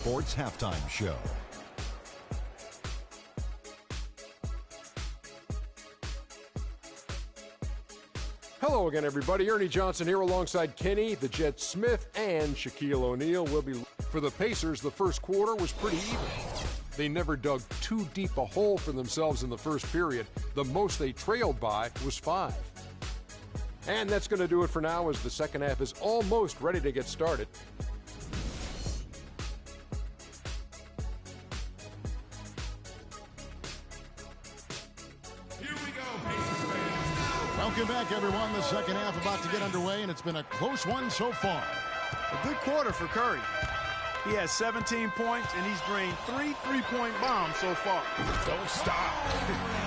Sports Halftime Show. Hello again, everybody. Ernie Johnson here alongside Kenny, the Jet Smith, and Shaquille O'Neal. For the Pacers, the first quarter was pretty even. They never dug too deep a hole for themselves in the first period. The most they trailed by was 5. And that's going to do it for now as the second half is almost ready to get started. Welcome back, everyone. The second half about to get underway, and it's been a close one so far. A good quarter for Curry. He has 17 points, and he's drained 3 three-point bombs so far. Don't stop.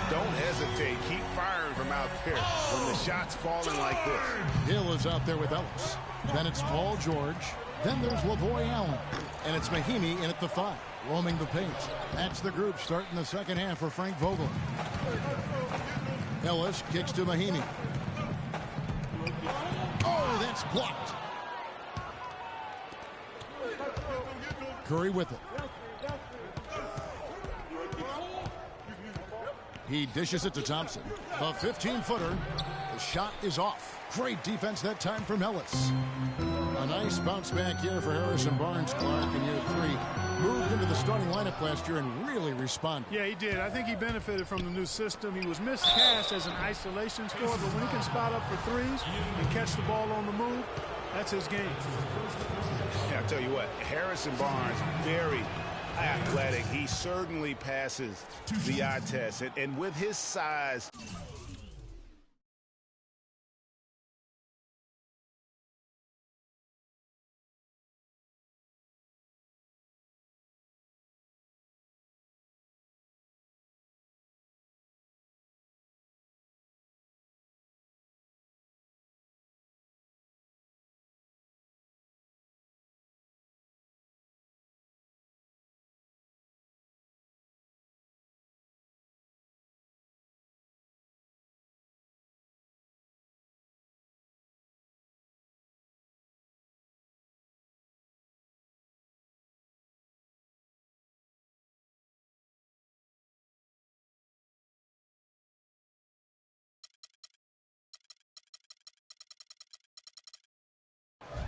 Don't hesitate. Keep firing from out there when the shot's falling like this. Hill is out there with Ellis. Then it's Paul George. Then there's Lavoy Allen. And it's Mahinmi in at the 5, roaming the paint. That's the group starting the second half for Frank Vogel. Ellis kicks to Mahinmi. Oh, that's blocked. Curry with it. He dishes it to Thompson. The 15-footer. The shot is off. Great defense that time from Ellis. A nice bounce back here for Harrison Barnes, Clark, in year 3. Moved into the starting lineup last year and really responded. Yeah, he did. I think he benefited from the new system. He was miscast as an isolation scorer, but when he can spot up for threes and catch the ball on the move, that's his game. Yeah, I'll tell you what, Harrison Barnes, very athletic. He certainly passes the eye test. And with his size...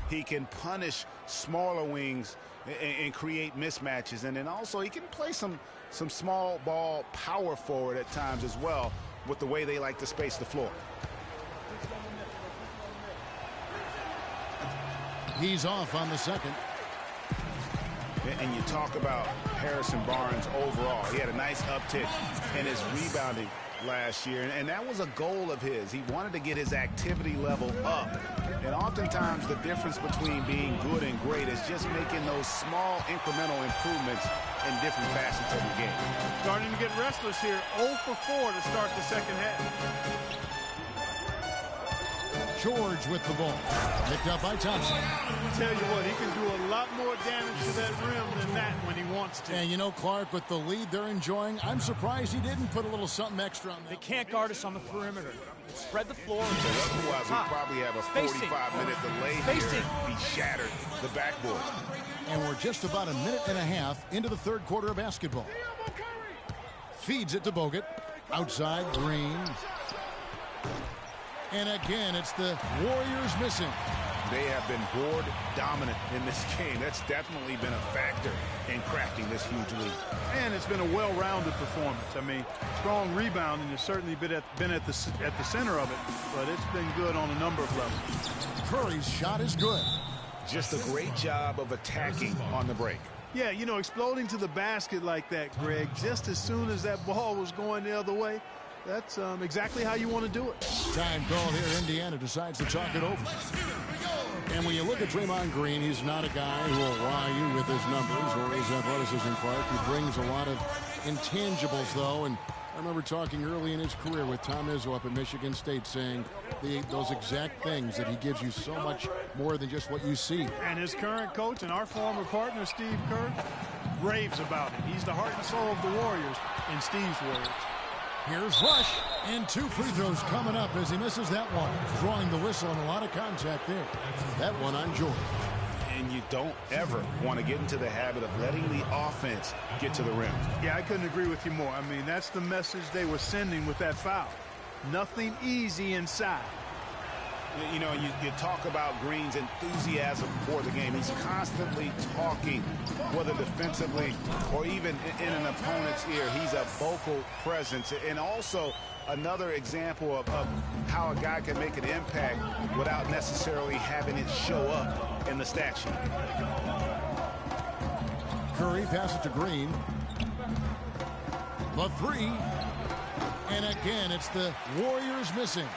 He can punish smaller wings and create mismatches. And then also he can play some small ball power forward at times as well with the way they like to space the floor. He's off on the second. And you talk about Harrison Barnes overall. He had a nice uptick in his rebounding last year, and that was a goal of his. He wanted to get his activity level up, and oftentimes the difference between being good and great is just making those small incremental improvements in different facets of the game. Starting to get restless here. 0 for 4 to start the second half. George with the ball. Picked up by Thompson. I tell you what, he can do a lot more damage to that rim than that when he wants to. And you know, Clark, with the lead they're enjoying, I'm surprised he didn't put a little something extra on that. They can't guard us on the perimeter. Spread the floor. Otherwise, we probably have a 45-minute delay here. He shattered the backboard. And we're just about a minute and a half into the third quarter of basketball. Feeds it to Bogut. Outside, Green. And again, it's the Warriors missing. They have been board dominant in this game. That's definitely been a factor in crafting this huge lead. And it's been a well-rounded performance. I mean, strong rebounding has certainly been at the center of it, but it's been good on a number of levels. Curry's shot is good. Just a great job of attacking on the break. Yeah, you know, exploding to the basket like that, Greg, just as soon as that ball was going the other way, that's exactly how you want to do it. Time call here. Indiana decides to talk it over. And when you look at Draymond Green, he's not a guy who will wow you with his numbers or his athleticism, Clark. He brings a lot of intangibles, though. And I remember talking early in his career with Tom Izzo up at Michigan State saying those exact things, that he gives you so much more than just what you see. And his current coach and our former partner, Steve Kerr, raves about him. He's the heart and soul of the Warriors, in Steve's words. Here's Rush, and 2 free throws coming up as he misses that one. Drawing the whistle and a lot of contact there. That one on George. And you don't ever want to get into the habit of letting the offense get to the rim. Yeah, I couldn't agree with you more. I mean, that's the message they were sending with that foul. Nothing easy inside. You know, you talk about Green's enthusiasm for the game. He's constantly talking, whether defensively or even in an opponent's ear. He's a vocal presence. And also another example of how a guy can make an impact without necessarily having it show up in the stat sheet. Curry passes to Green. The three. And again, it's the Warriors missing.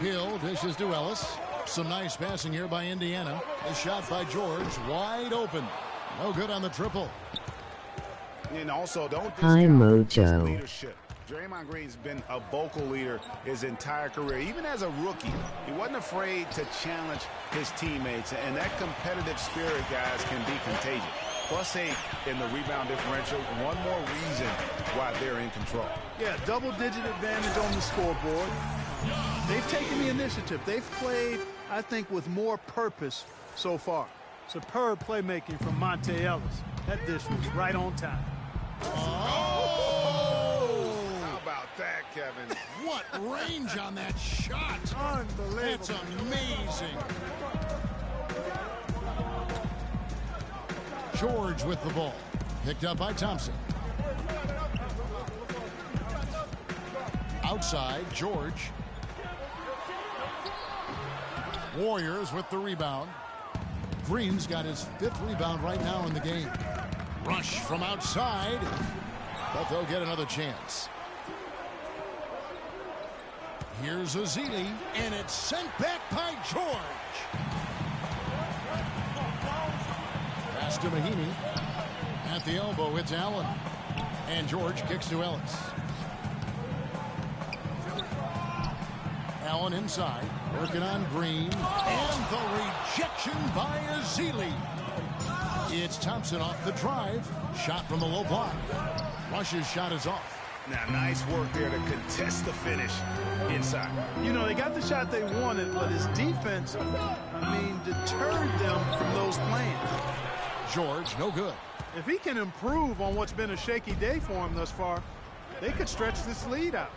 Hill dishes to Ellis. Some nice passing here by Indiana. A shot by George, wide open. No good on the triple. And also, don't discount his leadership. Draymond Green's been a vocal leader his entire career. Even as a rookie, he wasn't afraid to challenge his teammates. And that competitive spirit, guys, can be contagious. +8 in the rebound differential. One more reason why they're in control. Yeah, double-digit advantage on the scoreboard. They've taken the initiative. They've played, I think, with more purpose so far. Superb playmaking from Monte Ellis. That dish was right on time. Oh! How about that, Kevin? What range on that shot. Unbelievable. That's amazing. George with the ball. Picked up by Thompson. Outside, George. Warriors with the rebound. Green's got his 5th rebound right now in the game. Rush from outside, but they'll get another chance. Here's Ezeli, and it's sent back by George. Pass to Mahinmi. At the elbow, it's Allen. And George kicks to Ellis. Allen inside, working on Green, and the rejection by Ezeli. It's Thompson off the drive, shot from the low block. Rush's shot is off. Now, nice work there to contest the finish inside. You know, they got the shot they wanted, but his defense, deterred them from those plans. George, no good. If he can improve on what's been a shaky day for him thus far, they could stretch this lead out.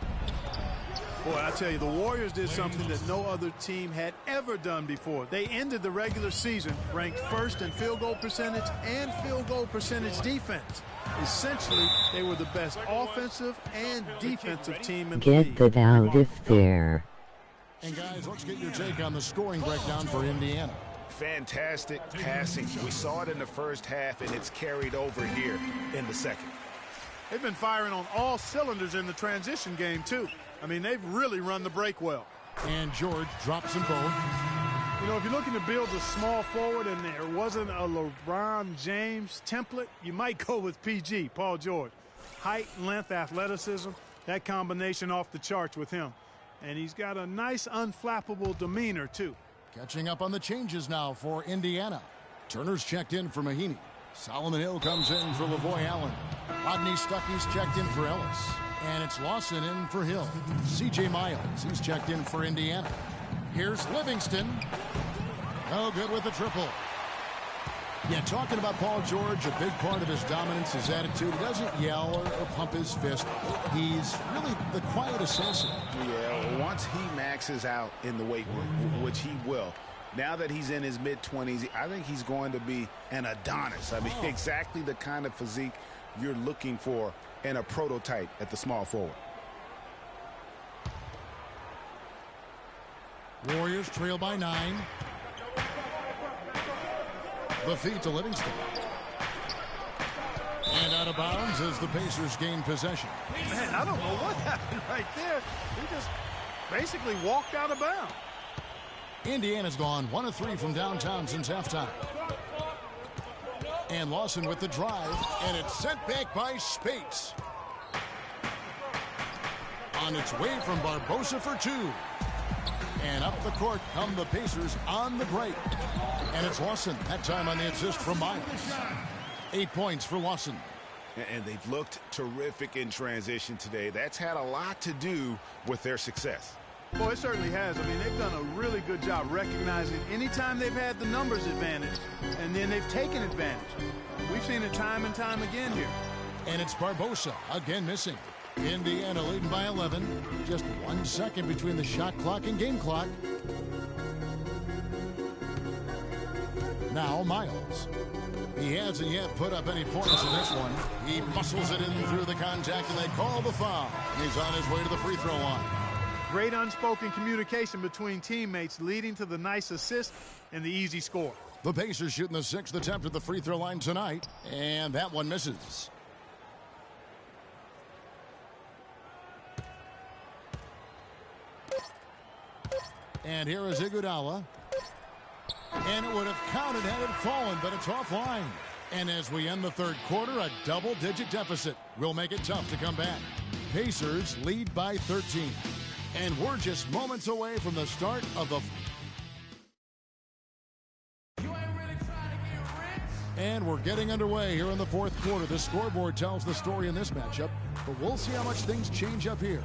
Boy, I tell you, the Warriors did something that no other team had ever done before. They ended the regular season ranked 1st in field goal percentage and field goal percentage defense. Essentially, they were the best offensive and defensive team in the league. Get that out of there. And guys, let's get your take on the scoring breakdown for Indiana. Fantastic passing. We saw it in the first half, and it's carried over here in the second. They've been firing on all cylinders in the transition game, too. They've really run the break well. And George drops them both. You know, if you're looking to build a small forward and there wasn't a LeBron James template, you might go with PG, Paul George. Height, length, athleticism, that combination off the charts with him. And he's got a nice, unflappable demeanor, too. Catching up on the changes now for Indiana. Turner's checked in for Mahinmi. Solomon Hill comes in for Lavoy Allen. Rodney Stuckey's checked in for Ellis. And it's Lawson in for Hill. C.J. Miles, he's checked in for Indiana. Here's Livingston. No good with the triple. Yeah, talking about Paul George, a big part of his dominance, his attitude. He doesn't yell or pump his fist. He's really the quiet assassin. Yeah, once he maxes out in the weight room, which he will, now that he's in his mid-20s, I think he's going to be an Adonis. Exactly the kind of physique you're looking for in a prototype at the small forward. Warriors trail by 9. The feed to Livingston. And out of bounds as the Pacers gain possession. Man, I don't know what happened right there. He just basically walked out of bounds. Indiana's gone 1 of 3 from downtown since halftime. And Lawson with the drive, and it's sent back by Spates. On its way from Barbosa for 2. And up the court come the Pacers on the break. And it's Lawson, that time on the assist from Miles. 8 points for Lawson. And they've looked terrific in transition today. That's had a lot to do with their success. Boy, it certainly has. I mean, they've done a really good job recognizing anytime they've had the numbers advantage, and then they've taken advantage. We've seen it time and time again here. And it's Barbosa again missing. Indiana leading by 11. Just 1 second between the shot clock and game clock. Now Miles. He hasn't yet put up any points in this one. He muscles it in through the contact, and they call the foul. He's on his way to the free throw line. Great unspoken communication between teammates, leading to the nice assist and the easy score. The Pacers shooting the 6th attempt at the free throw line tonight, and that one misses. And here is Iguodala. And it would have counted had it fallen, but it's offline. And as we end the third quarter, a double-digit deficit will make it tough to come back. Pacers lead by 13. And we're just moments away from the start of the... And we're getting underway here in the fourth quarter. The scoreboard tells the story in this matchup, but we'll see how much things change up here.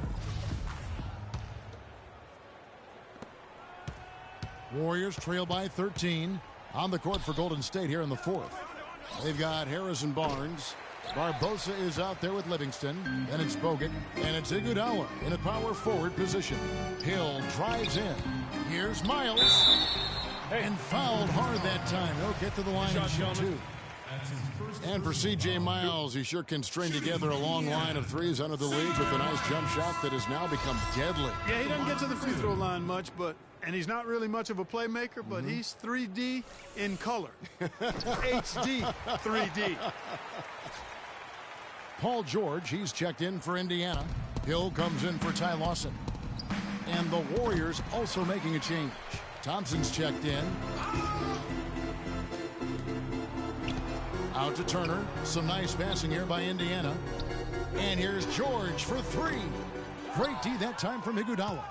Warriors trail by 13 on the court for Golden State here in the fourth. They've got Harrison Barnes. Barbosa is out there with Livingston. And it's Bogut. And it's Iguodala in a power forward position. Hill drives in. Here's Miles. And fouled hard that time. He'll get to the line and shoot two. And for C.J. Miles, he sure can string together a long line of threes under the league with a nice jump shot that has now become deadly. Yeah, he doesn't get to the free throw line much, and he's not really much of a playmaker, but he's 3D in color. HD 3D. Paul George, he's checked in for Indiana. Hill comes in for Ty Lawson. And the Warriors also making a change. Thompson's checked in. Out to Turner. Some nice passing here by Indiana. And here's George for three. Great D that time from Iguodala.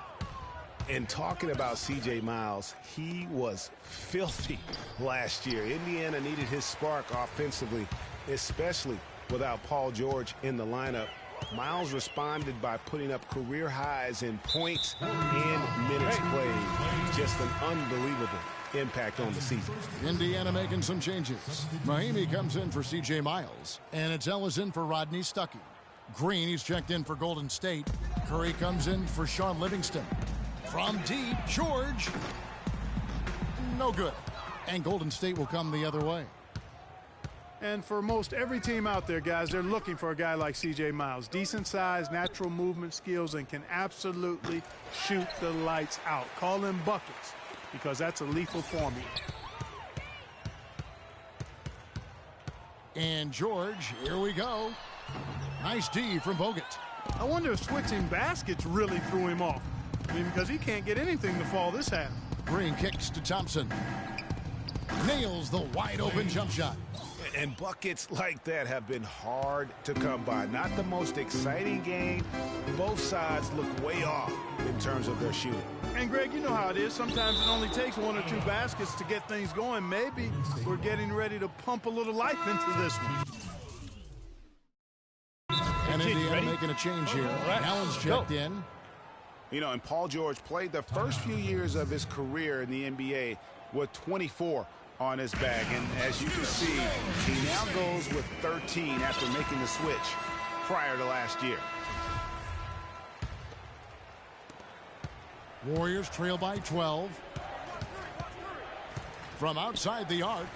And talking about C.J. Miles, he was filthy last year. Indiana needed his spark offensively, especially without Paul George in the lineup. Miles responded by putting up career highs in points and minutes played. Just an unbelievable impact on the season. Indiana making some changes. Mahimi comes in for C.J. Miles. And it's Ellis in for Rodney Stuckey. Green, he's checked in for Golden State. Curry comes in for Sean Livingston. From deep, George. No good. And Golden State will come the other way. And for most every team out there, guys, they're looking for a guy like C.J. Miles. Decent size, natural movement skills, and can absolutely shoot the lights out. Call him buckets, because that's a lethal formula. And George, here we go. Nice D from Bogut. I wonder if switching baskets really threw him off. I mean, because he can't get anything to fall this half. Green kicks to Thompson. Nails the wide open jump shot. And buckets like that have been hard to come by. Not the most exciting game. Both sides look way off in terms of their shooting. And Greg, you know how it is. Sometimes it only takes one or two baskets to get things going. Maybe we're getting ready to pump a little life into this one. And Indiana making a change here. Allen's checked in. You know, and Paul George played the first few years of his career in the NBA with 24 on his bag. And as you can see, he now goes with 13 after making the switch prior to last year. Warriors trail by 12. From outside the arc,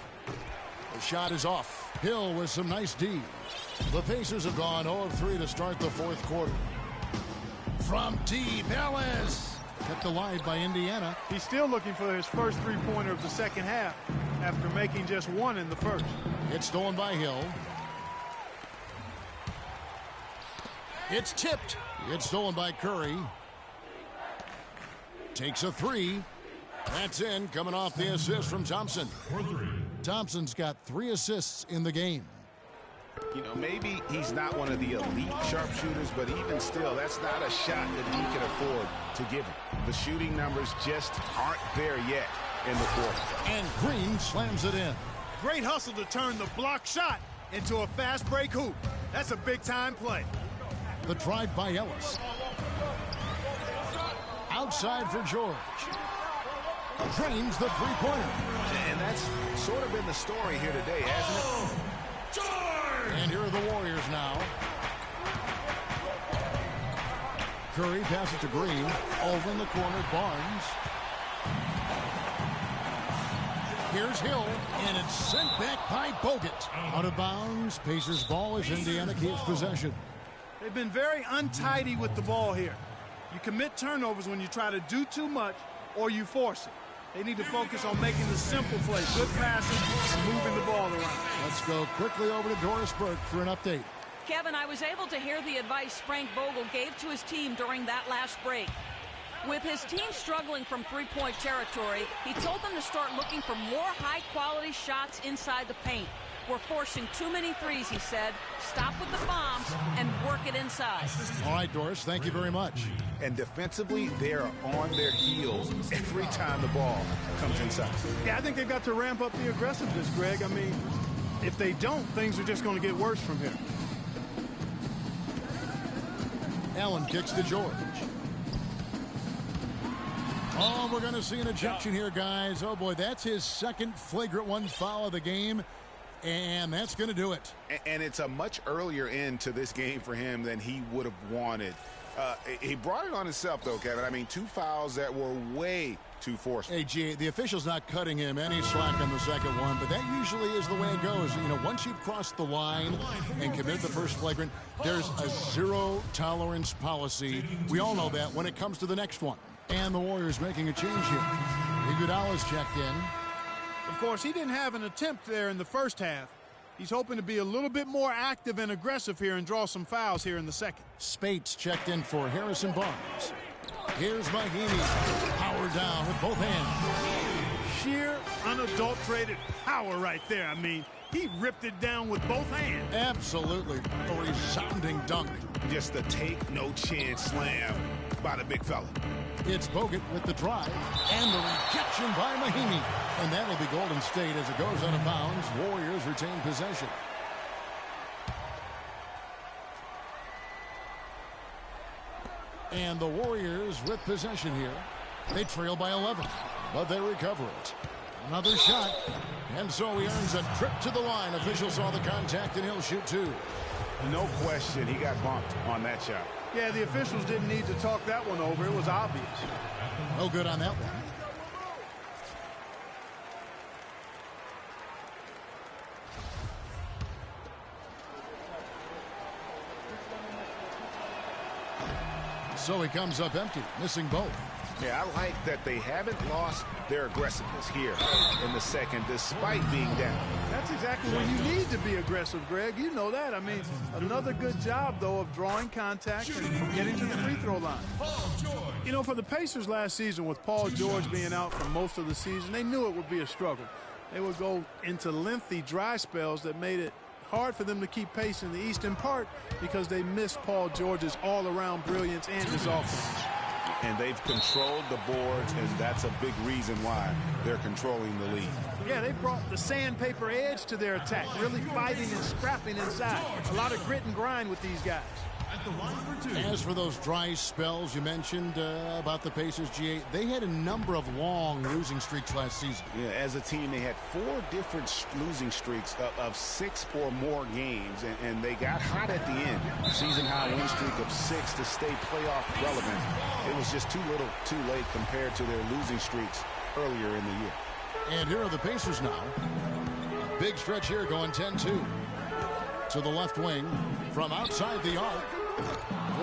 the shot is off. Hill with some nice D. The Pacers have gone 0 of 3 to start the fourth quarter. From deep, Ellis kept alive by Indiana. He's still looking for his first three-pointer of the second half after making just one in the first. It's stolen by Hill. It's tipped. It's stolen by Curry. Takes a three. That's in, coming off the assist from Thompson. Thompson's got 3 assists in the game. You know, maybe he's not one of the elite sharpshooters, but even still, that's not a shot that he can afford to give him. The shooting numbers just aren't there yet in the fourth. And Green slams it in. Great hustle to turn the block shot into a fast break hoop. That's a big-time play. The drive by Ellis. outside for George. Drains the three-pointer. And that's sort of been the story here today, hasn't it? And here are the Warriors now. Curry passes to Green. Over in the corner, Barnes. Here's Hill, and it's sent back by Bogut. Out of bounds. Pacers ball as Indiana keeps possession. They've been very untidy with the ball here. You commit turnovers when you try to do too much or you force it. They need to focus on making the simple plays, good passes, and moving the ball around. Let's go quickly over to Doris Burke for an update. Kevin, I was able to hear the advice Frank Vogel gave to his team during that last break. With his team struggling from three-point territory, he told them to start looking for more high-quality shots inside the paint. We're forcing too many threes, he said. Stop with the bombs and work it inside. All right, Doris, thank you very much. And defensively, they're on their heels every time the ball comes inside. Yeah, I think they've got to ramp up the aggressiveness, Greg. I mean, if they don't, things are just going to get worse from here. Allen kicks to George. Oh, we're going to see an ejection here, guys. Oh, boy, that's his second flagrant one foul of the game, and that's going to do it. And it's a much earlier end to this game for him than he would have wanted. He brought it on himself, though, Kevin. I mean, 2 fouls that were way too forceful. Hey, G, the official's not cutting him any slack on the second one, but that usually is the way it goes. You know, once you've crossed the line and committed the first flagrant, there's a zero-tolerance policy. We all know that when it comes to the next one. And the Warriors making a change here. Iguodala's checked in. Of course, he didn't have an attempt there in the first half. He's hoping to be a little bit more active and aggressive here and draw some fouls here in the second. Spates checked in for Harrison Barnes. Here's Mahinmi. Power down with both hands. Sheer, unadulterated power right there. I mean, he ripped it down with both hands. Absolutely. A resounding dunk. Just a take-no-chance slam by the big fella. It's Bogut with the drive and the rejection by Mahinmi. And that'll be Golden State as it goes out of bounds. Warriors retain possession. And the Warriors with possession here. They trail by 11, but they recover it. Another shot. And so he earns a trip to the line. Officials saw the contact and he'll shoot 2. No question, he got bumped on that shot. Yeah, the officials didn't need to talk that one over. It was obvious. No good on that one. So he comes up empty, missing both. Yeah, I like that they haven't lost their aggressiveness here in the second, despite being down. That's exactly when you need to be aggressive, Greg. You know that. I mean, another good job, though, of drawing contact and getting to the free throw line. You know, for the Pacers last season, with Paul George being out for most of the season, they knew it would be a struggle. They would go into lengthy dry spells that made it hard for them to keep pace in the East, in part because they missed Paul George's all-around brilliance and his offense. And they've controlled the boards, and that's a big reason why they're controlling the lead. Yeah, they brought the sandpaper edge to their attack, really fighting and scrapping inside. A lot of grit and grind with these guys. As for those dry spells you mentioned about the Pacers, G8, they had a number of long losing streaks last season. Yeah, as a team, they had 4 different losing streaks of 6 or more games, and they got hot at the end. Season-high win streak of 6 to stay playoff relevant. It was just too little, too late compared to their losing streaks earlier in the year. And here are the Pacers now. A big stretch here going 10-2. To the left wing from outside the arc.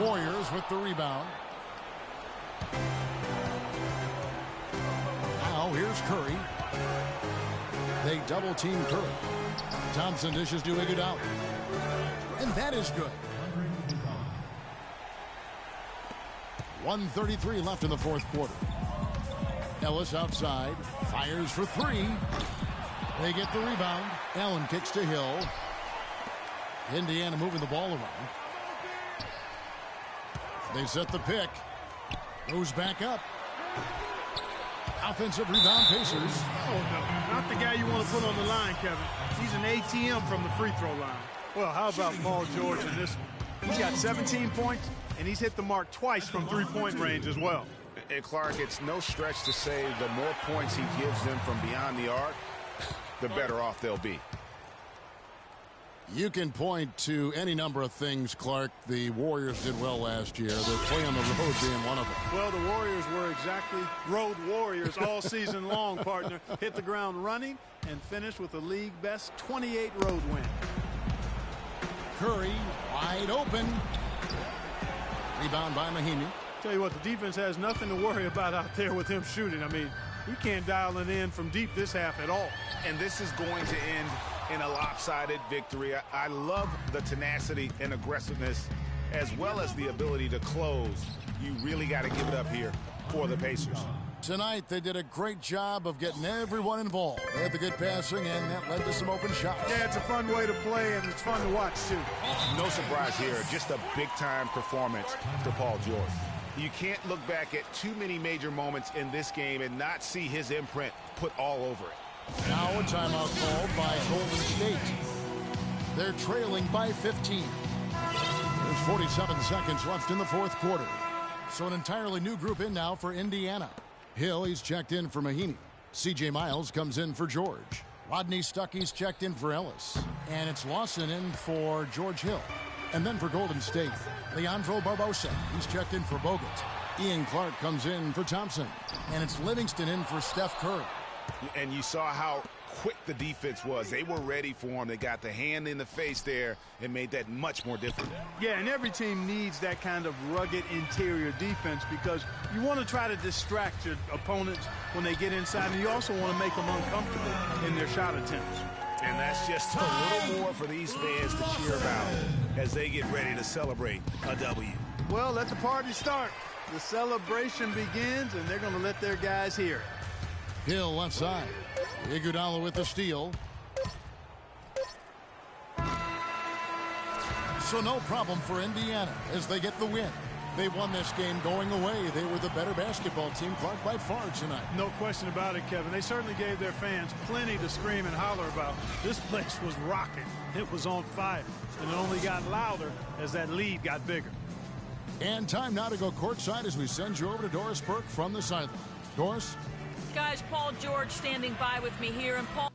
Warriors with the rebound. Now here's Curry. They double team Curry. Thompson dishes to Iguodala. And that is good. 1:33 left in the fourth quarter. Ellis outside. Fires for 3. They get the rebound. Allen kicks to Hill. Indiana moving the ball around. They set the pick. Goes back up. Offensive rebound, Pacers. Oh, no. Not the guy you want to put on the line, Kevin. He's an ATM from the free throw line. Well, how about Paul George in this one? He's got 17 points, and he's hit the mark twice from three-point range as well. And Clark, it's no stretch to say the more points he gives them from beyond the arc, the better off they'll be. You can point to any number of things, Clark, the Warriors did well last year. Their play on the road being one of them. Well, the Warriors were exactly road warriors all season long, partner. Hit the ground running and finished with a league-best 28 road win. Curry wide open. Rebound by Mahinmi. Tell you what, the defense has nothing to worry about out there with him shooting. I mean, he can't dial it in from deep this half at all. And this is going to end in a lopsided victory. I love the tenacity and aggressiveness as well as the ability to close. You really got to give it up here for the Pacers. Tonight, they did a great job of getting everyone involved. They had the good passing, and that led to some open shots. Yeah, it's a fun way to play, and it's fun to watch, too. No surprise here. Just a big-time performance for Paul George. You can't look back at too many major moments in this game and not see his imprint put all over it. Now a timeout called by Golden State. They're trailing by 15. There's 47 seconds left in the fourth quarter. So an entirely new group in now for Indiana. Hill, he's checked in for Mahinmi. C.J. Miles comes in for George. Rodney Stuckey's checked in for Ellis. And it's Lawson in for George Hill. And then for Golden State, Leandro Barbosa. He's checked in for Bogut. Ian Clark comes in for Thompson. And it's Livingston in for Steph Curry. And you saw how quick the defense was. They were ready for him. They got the hand in the face there and made that much more difficult. Yeah, and every team needs that kind of rugged interior defense because you want to try to distract your opponents when they get inside, and you also want to make them uncomfortable in their shot attempts. And that's just a little more for these fans to cheer about as they get ready to celebrate a W. Well, let the party start. The celebration begins, and they're going to let their guys hear it. Hill left side. Iguodala with the steal. So no problem for Indiana as they get the win. They won this game going away. They were the better basketball team, Clark, by far tonight. No question about it, Kevin. They certainly gave their fans plenty to scream and holler about. This place was rocking. It was on fire. And it only got louder as that lead got bigger. And time now to go courtside as we send you over to Doris Burke from the sideline. Doris? Guys, Paul George standing by with me here. And Paul...